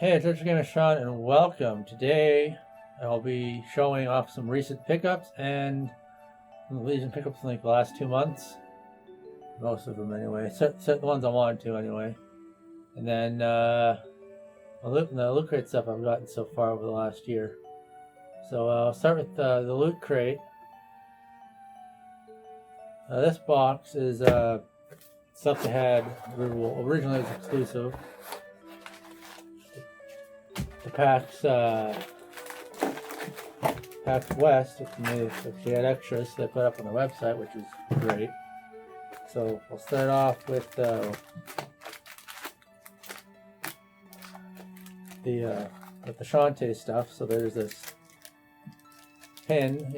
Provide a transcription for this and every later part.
Hey, it's Richard Gamer Sean, and welcome. Today, I'll be showing off some recent pickups and some Legion pickups in like the last 2 months. Most of them, anyway. Except the ones I wanted to, anyway. And then the loot crate stuff I've gotten so far over the last year. So I'll start with the loot crate. This box is stuff they had originally was exclusive. The PAX West, if they had extras, so they put up on the website, which is great. So we'll start off with the Shante stuff. So there's this pin,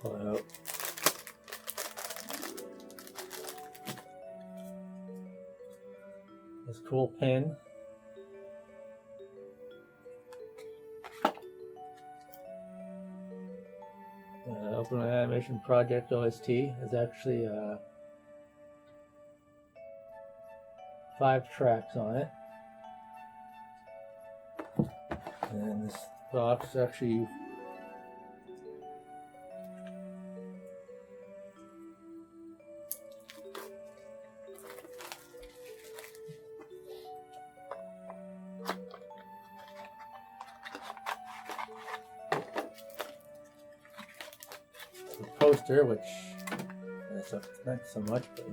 pull it out. This cool pin. Open Animation Project OST is actually 5 tracks on it. And this box actually poster, which not so much, but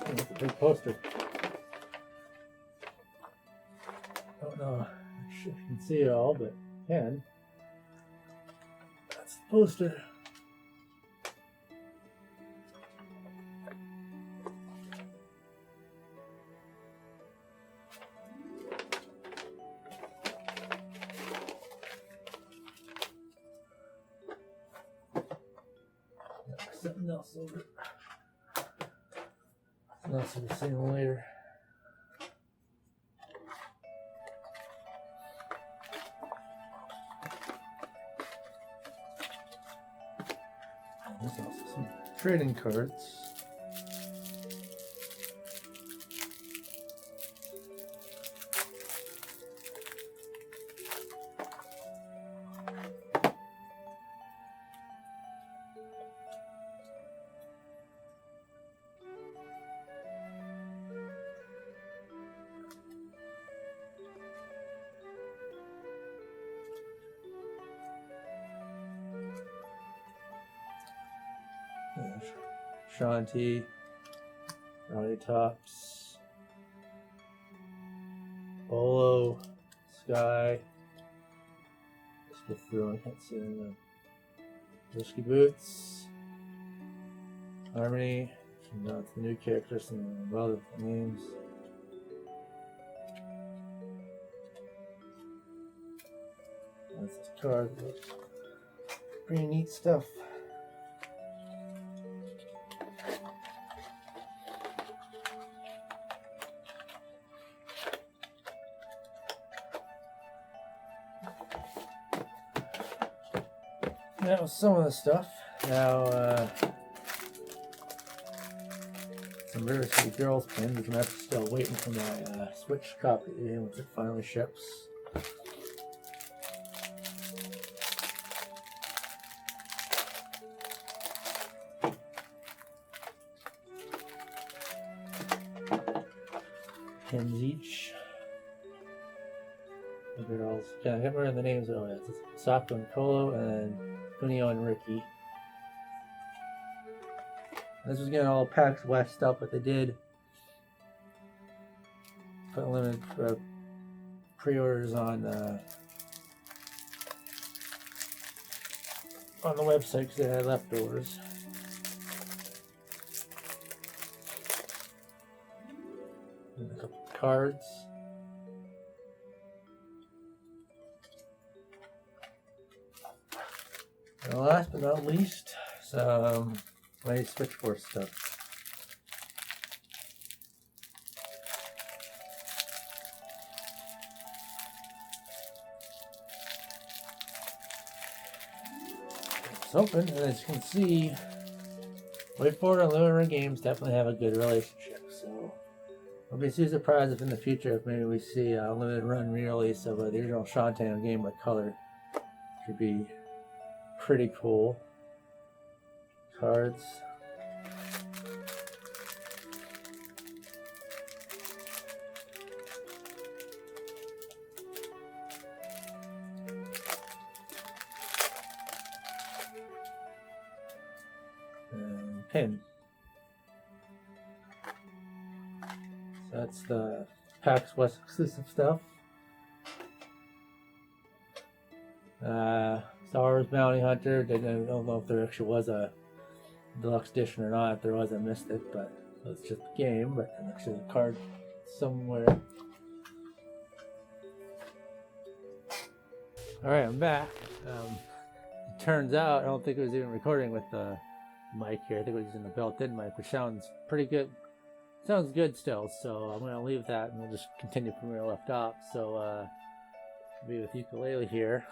it's a big poster. Don't know if you can see it all, but can. That's the poster. Something else over. Something else we'll see later. There's also some trading cards. Shanti, Rowdy Tops, Bolo, Sky, let's go through, I can't see any Whiskey Boots, Harmony, the new characters and other names. That's this card, pretty neat stuff. That was some of the stuff. Now, some River City Girls pins, which I'm actually still waiting for my Switch copy once it finally ships. Pins each. The girls. Yeah, I can't remember the names. Oh, yeah, it's Sako and Kolo, and Kunio and Ricky. This was getting all PAX West stuff, but they did put limited pre-orders on the website because they had leftovers. And a couple of cards. And last but not least, some my Switchboard stuff. It's open, and as you can see, Wait For It and Limited Run Games definitely have a good relationship. So I'll be too surprised if in the future if maybe we see a limited run re-release of the original Shantae on Game Boy Color. Should be pretty cool. Cards. And pin. So that's the PAX West exclusive stuff. Star Wars Bounty Hunter. I don't know if there actually was a deluxe edition or not. If there was, I missed it, but so it's just a game. But actually, a card somewhere. All right, I'm back. It turns out I don't think it was even recording with the mic here. I think it was using the built-in mic, which sounds pretty good. Sounds good still. So I'm gonna leave that and we'll just continue from where I left off. So I'll be with ukulele here.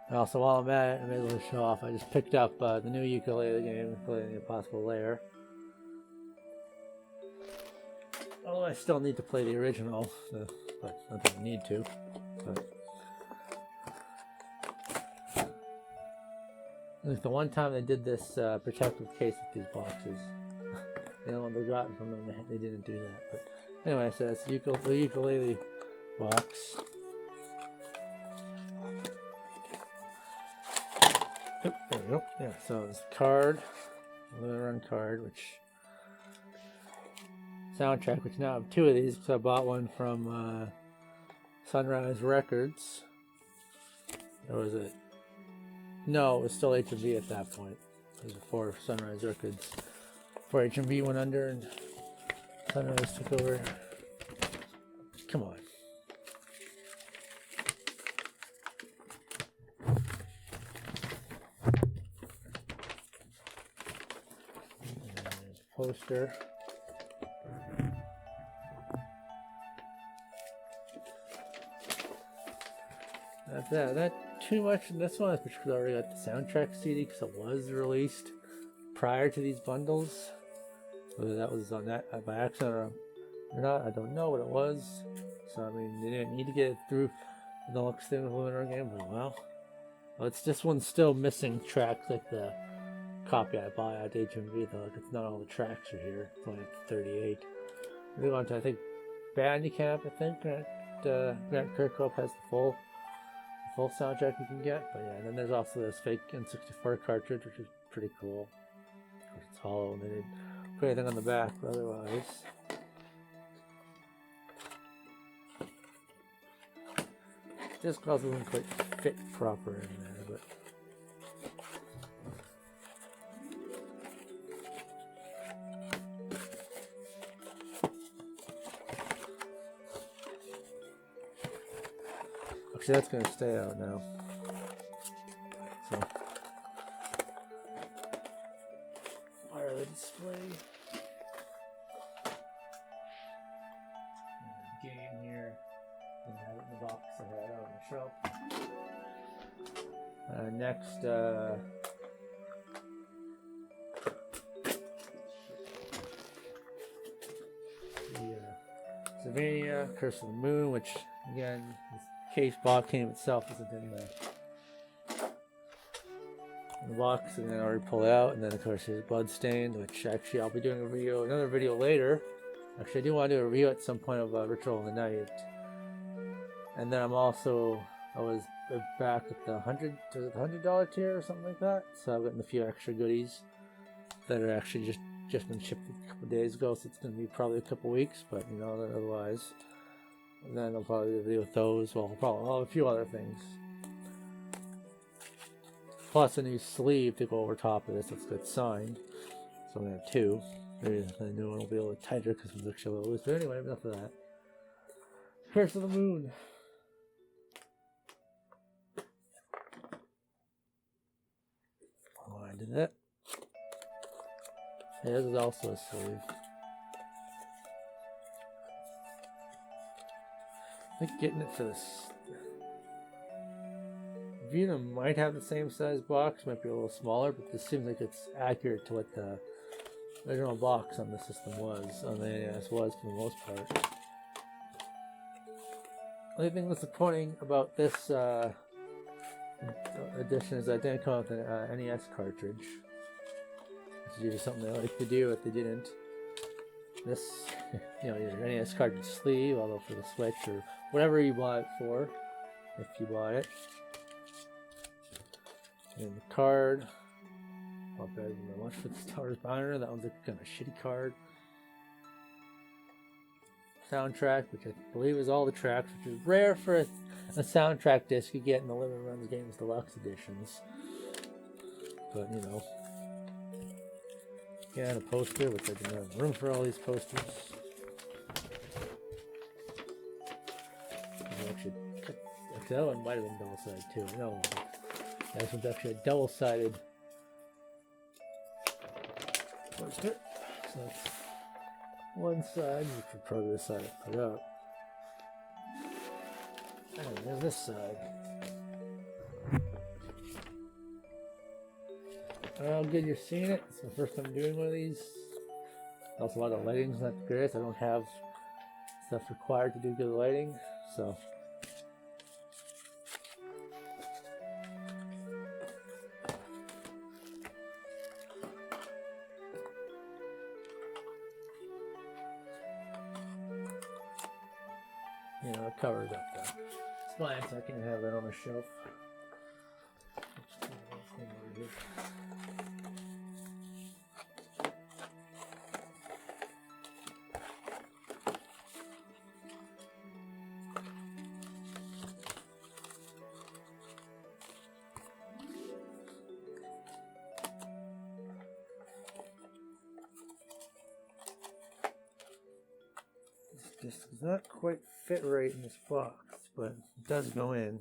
And also, while I'm at it, I'm able to show off. I just picked up the new ukulele game, Ukulele Impossible Lair. Although I still need to play the original, but I don't need to. But like the one time they did this protective case with these boxes, you know, when they got from them, they didn't do that. But anyway, so that's the ukulele box. Oop, there we go. Yeah, so it's a card, Limited Run card, which soundtrack, which now I have two of these because I bought one from Sunrise Records. Or was it? No, it was still HMV at that point. It was before Sunrise Records. Before HMV went under and Sunrise took over. Come on. Poster. That's that. Not too much in this one, because I already got the soundtrack CD because it was released prior to these bundles. Whether that was on that by accident or not, I don't know what it was. So I mean, they didn't need to get it through the deluxe thing with Limited Game, but well, it's this one's still missing tracks like the copy I bought at HMV though. Like it's not all the tracks are here. It's only 38. We go on to I think Bandicamp. I think Grant Kirkhope has the full soundtrack you can get. But yeah, and then there's also this fake N64 cartridge, which is pretty cool. Of course, it's hollow and they didn't put anything on the back, but otherwise. Just cause it doesn't quite fit proper in there, but. Actually, that's going to stay out now. So, wire the display. And game here. And have it in the box. I had it out on the shelf. Next, Sylvania, Curse of the Moon, which again. Case box game itself isn't in the box, and then I already pull it out, and then of course there's Bloodstained, which actually I'll be doing another video later. Actually, I do want to do a review at some point of Ritual of the Night, and then I was back at the $100 tier or something like that. So I've gotten a few extra goodies that are actually just been shipped a couple days ago, so it's going to be probably a couple weeks, but you know, otherwise. And then I'll probably do a video with those. Well, I'll have a few other things. Plus a new sleeve to go over top of this that's got signed. So I'm going to have two. Maybe the new one will be a little tighter because it's actually a little loose. But anyway, enough of that. Curse of the Moon. Oh, I did that. Yeah, this is also a sleeve. I think getting it for this Vita might have the same size box, might be a little smaller, but this seems like it's accurate to what the original box on the system was, on the NES was for the most part. The only thing disappointing about this edition is that they didn't come out with an NES cartridge. Which is usually something they like to do, but they didn't. This, you know, your NES cartridge sleeve, although for the Switch or whatever you bought it for, if you bought it. And the card, not better than much for the Star's Banner. That one's a kind of shitty card. Soundtrack, which I believe is all the tracks, which is rare for a soundtrack disc you get in the Living Runs Games Deluxe editions. But, you know. Yeah, and a poster, which I didn't have room for all these posters. Actually, that one might have been double-sided too. No, this one's actually a double-sided poster. So that's one side, which would probably be the side I put up. And there's this side. Well, good you're seeing it. It's the first time doing one of these. Also, a lot of lighting's not the greatest. I don't have stuff required to do good lighting, so. You know, it covers up the spines. I can have that on a shelf. This does not quite fit right in this box, but it does go in.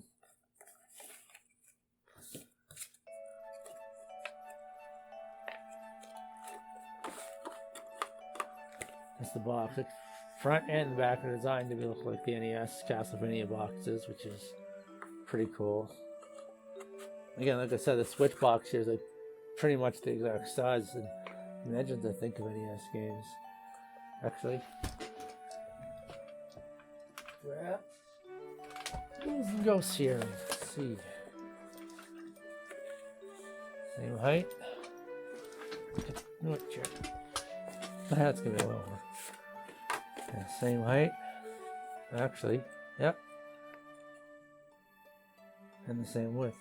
That's the box. The front and back are designed to look like the NES Castlevania boxes, which is pretty cool. Again, like I said, the Switch box here is like pretty much the exact size and dimensions, I think, of NES games. Actually. Grab some ghosts here. Let's see. Same height. What chair? That's gonna be a little more. Yeah, same height. Actually, yep. And the same width.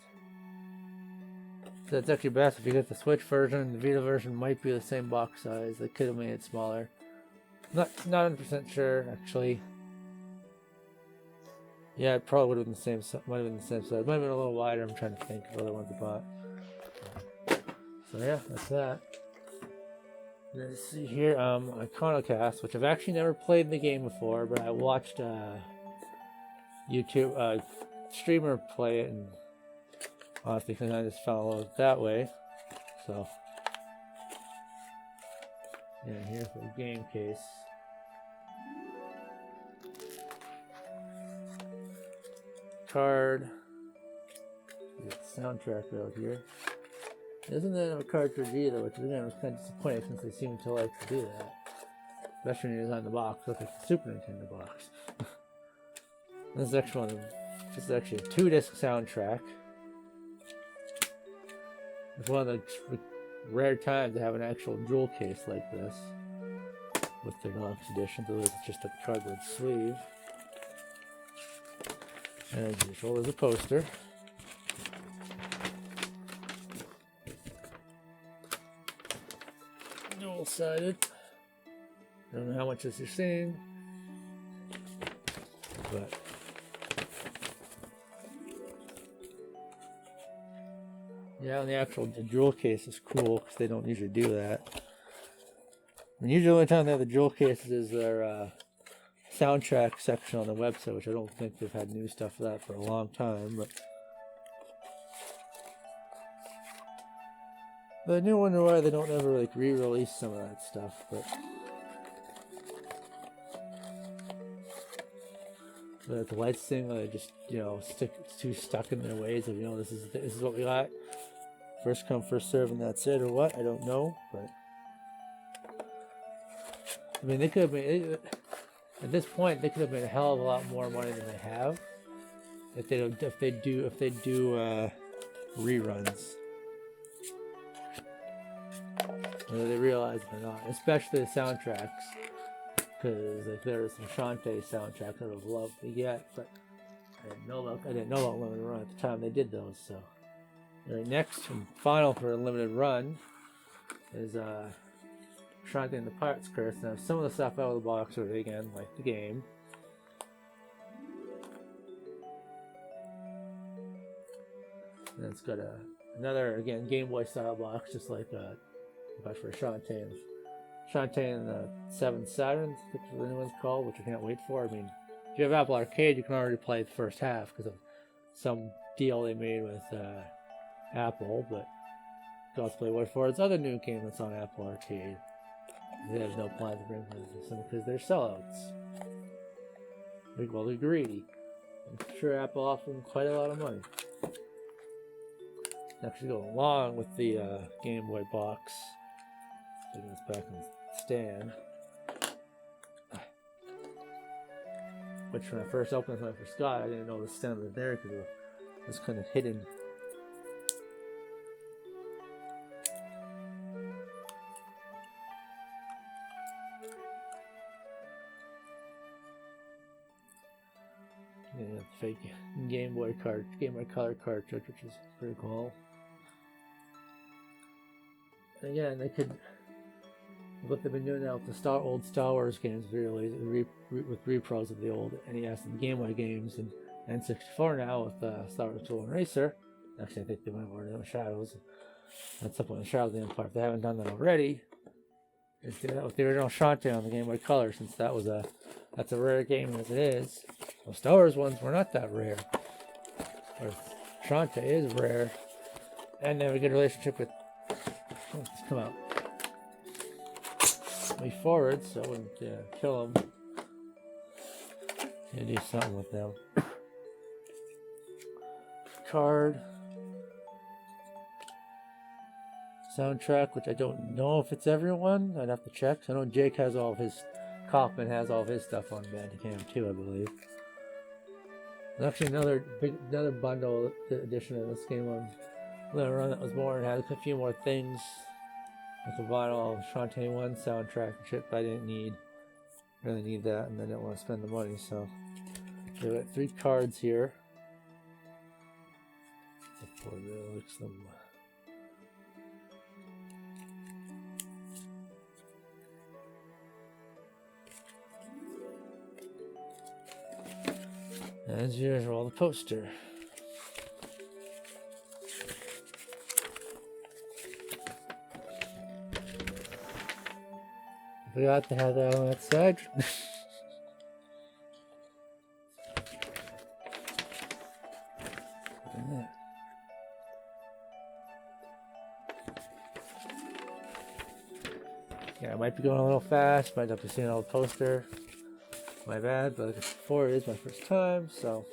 So that's actually best if you get the Switch version. The Vita version might be the same box size. They could have made it smaller. Not 100% sure actually. Yeah, it probably would have been the same. Might have been the same size. Might have been a little wider. I'm trying to think of other ones I bought. So yeah, that's that. Let's see here. Iconocast, which I've actually never played the game before, but I watched YouTube streamer play it, and honestly, I just fell in love that way. So yeah, here's the game case. Card. Get the soundtrack out here. It doesn't have a cartridge either, which again was kind of disappointing since they seem to like to do that. Especially when it was on the box, look like the Super Nintendo box. This is actually a 2-disc soundtrack. It's one of the rare times to have an actual jewel case like this with the deluxe edition. So it's just a cardboard sleeve. And as usual, there's a poster. Dual-sided. I don't know how much this you're seeing, but yeah, and the jewel case is cool because they don't usually do that. And usually the only time they have the jewel cases is their soundtrack section on the website, which I don't think they've had new stuff for that for a long time, but I do wonder why they don't ever like re-release some of that stuff. But the lights thing, they just, you know, too stuck in their ways of, you know, this is what we got. First come, first serve, and that's it, or what? I don't know, but I mean, they could have made at this point. They could have made a hell of a lot more money than they have if they do reruns. Whether they realize it or not, especially the soundtracks, because like there was some Shantae soundtrack I would have loved to get, but I didn't know about Limited Run at the time they did those. So, right, next and final for a limited run is Shantae and the Pirate's Curse. Now, some of the stuff out of the box are again like the game. And it's got another again Game Boy style box, just like but for Shantae and the 7 Saturn, I think the new one's called, which I can't wait for. I mean, if you have Apple Arcade, you can already play the first half because of some deal they made with Apple, but you can also play what for its other new game that's on Apple Arcade. They have no plans to bring them because they're sellouts. They're greedy. I'm sure Apple offered them quite a lot of money. Actually go along with the Game Boy box. Taking this back in the stand. Which when I first opened it, when I first got it, I didn't know the stand was there because it was kind of hidden. Yeah, fake Game Boy Color cartridge, which is pretty cool. And again, they could. What they've been doing now with the old Star Wars games, really, with repros of the old NES and Game Boy games, and N64 now with Star Wars Duel and Racer. Actually, I think they went over to Shadows. That's up on the Shadows of the Empire. If they haven't done that already, is do that with the original Shantae on the Game Boy Color, since that's a rare game as it is. Well, Star Wars ones were not that rare. Or Shantae is rare, and they have a good relationship with. Oh, let's come out. Me forward, so I wouldn't kill them. Gonna do something with them. Card. Soundtrack, which I don't know if it's everyone. I'd have to check. I know Jake has all of his. Kaufman has all of his stuff on Bandicam too, I believe. There's actually another bundle edition of this game on Limited Run that was more and had a few more things. With the vinyl Shantae 1 soundtrack and shit, but I didn't really need that, and I didn't want to spend the money, so we got 3 cards here. Before they looks them. As usual, the poster. Forgot to have that on that side. Yeah, I might be going a little fast. Might have to see an old poster. My bad, but like before, it is my first time, so.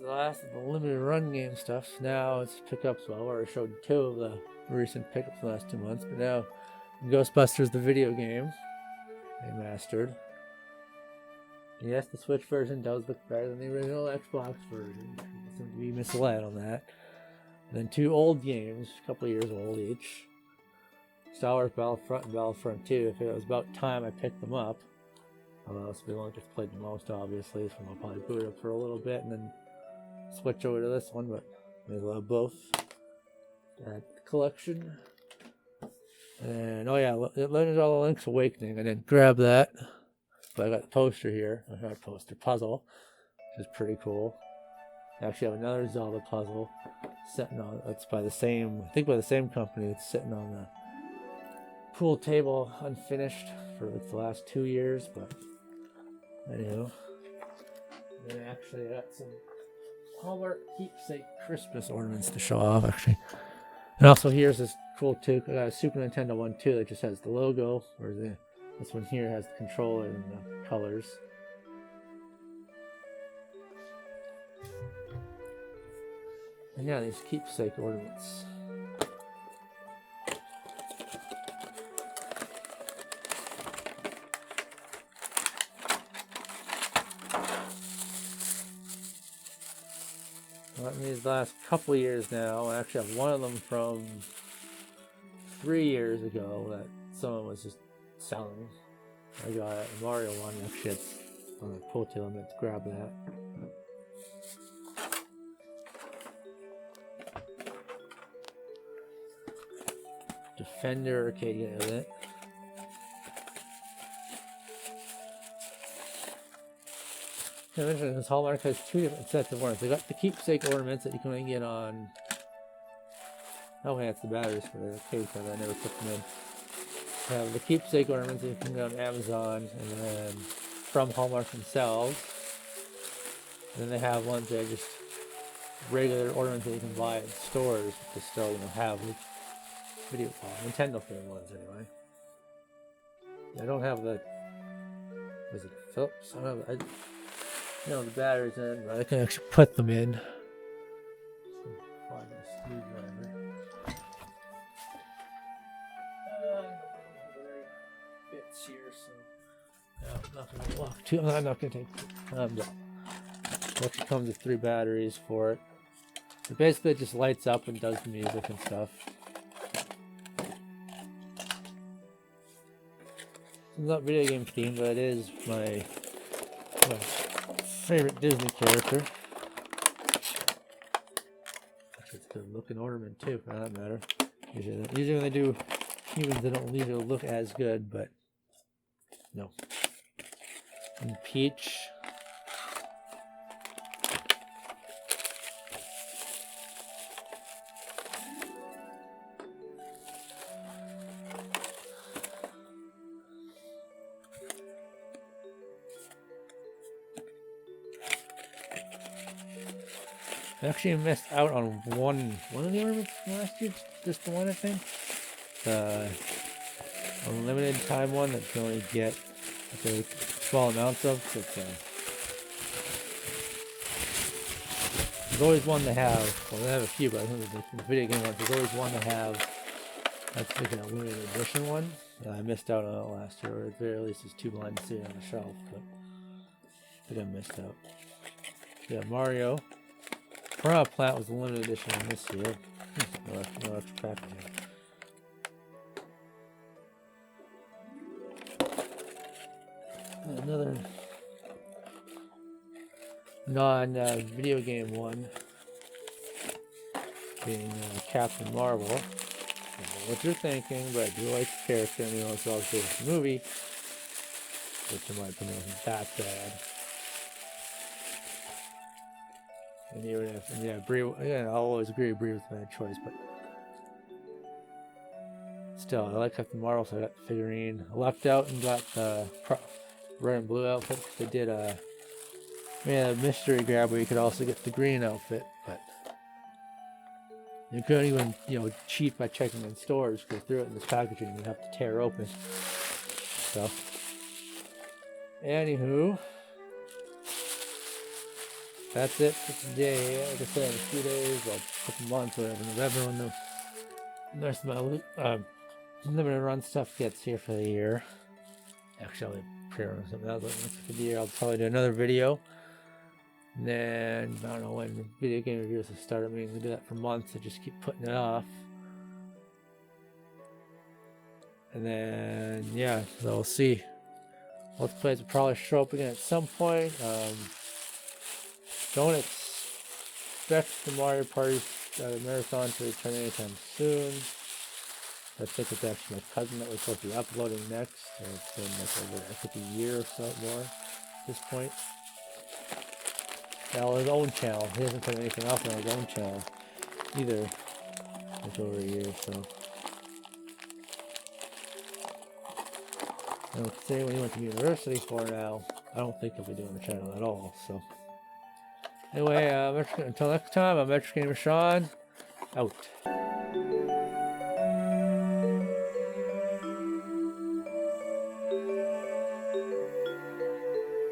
Last of the limited run game stuff. Now it's pickups. Well, I already showed 2 of the recent pickups the last 2 months, but now Ghostbusters the video game they mastered. Yes, the Switch version does look better than the original Xbox version. I seem to be misled on that. And then 2 old games, a couple of years old each. Star Wars Battlefront and Battlefront 2. If it was about time I picked them up. Although it's been long just played the most, obviously, so I'll probably boot it up for a little bit and then switch over to this one, but maybe I'll have both. That collection. And oh yeah, Legends of the Link's Awakening. I didn't grab that, but I got the poster here. I got a poster puzzle, which is pretty cool. I actually have another Zelda puzzle sitting on. It's by the same, I think by the same company. It's sitting on the pool table, unfinished for like the last 2 years. But anyhow, then actually I got some Hallmark keepsake Christmas ornaments to show off, actually. And also here's this cool too. I got a Super Nintendo one too that just has the logo, or this one here has the controller and the colors. And yeah, these keepsake ornaments. Well, these last couple years now. I actually have one of them from 3 years ago that someone was just selling. I got a Mario one. Actually, it's on the pull tail. I meant to grab that. Defender arcade game of it. This Hallmark has 2 different sets of ornaments. They got the keepsake ornaments that you can only get on. Oh, yeah, it's the batteries for the case, but I never put them in. They have the keepsake ornaments that you can get on Amazon, and then from Hallmark themselves. And then they have ones that are just regular ornaments that you can buy in stores to still, have video Nintendo themed ones anyway. I don't have the. Was it Philips? I don't have. The batteries in, but I can actually put them in. Find a screwdriver. Bits here, so no, I'm not going to walk too. I'm not going to take. It actually comes with 3 batteries for it. So basically, it just lights up and does the music and stuff. It's not video game themed, but it is my favorite Disney character. Actually, it's a good looking ornament too, for that matter. Usually when they do humans, they don't usually look as good, but no. And Peach. I actually missed out on one of the ornaments from last year. Just the one, I think. The unlimited time one that you can only get small amounts of. There's always one to have. Well, they have a few, but I think the video game ones. There's always one to have. That's like an limited edition one. I missed out on it last year, or at the very least, it's too blind to see it on the shelf. But I think I missed out. Yeah, Mario. Piranha Plant was the limited edition on this year. No extra packaging. Another non-video game one being Captain Marvel. I don't know what you're thinking, but I do like the character, and it's also a movie, which in my opinion isn't that bad. And even if, Brie, I'll always agree Brie was my choice, but still, I like Captain Marvel, so I got the figurine. I lucked out and got the red and blue outfit. They did a mystery grab where you could also get the green outfit, but you couldn't even, cheat by checking in stores, because through it in this packaging you'd have to tear open. So, anywho. That's it for today. Like I said, in a few days, or a couple months, whatever, November, when the rest of my limited run stuff gets here for the year. Actually, I'll pre-run something else for the year. I'll probably do another video. And then, I don't know when video game reviews will start. I mean, we do that for months. I just keep putting it off. And then, yeah, so we'll see. Let's Plays will probably show up again at some point. Don't expect the Mario Party marathon to return anytime soon. I think it's actually my cousin that was supposed to be uploading next. It's been over, I think, a year or so more at this point. Now, his own channel. He hasn't put anything else on his own channel either. It's over a year, so. I don't say when he went to university for now, I don't think he'll be doing the channel at all, so. Anyway, until next time, I'm Metric Gamer Sean. Out.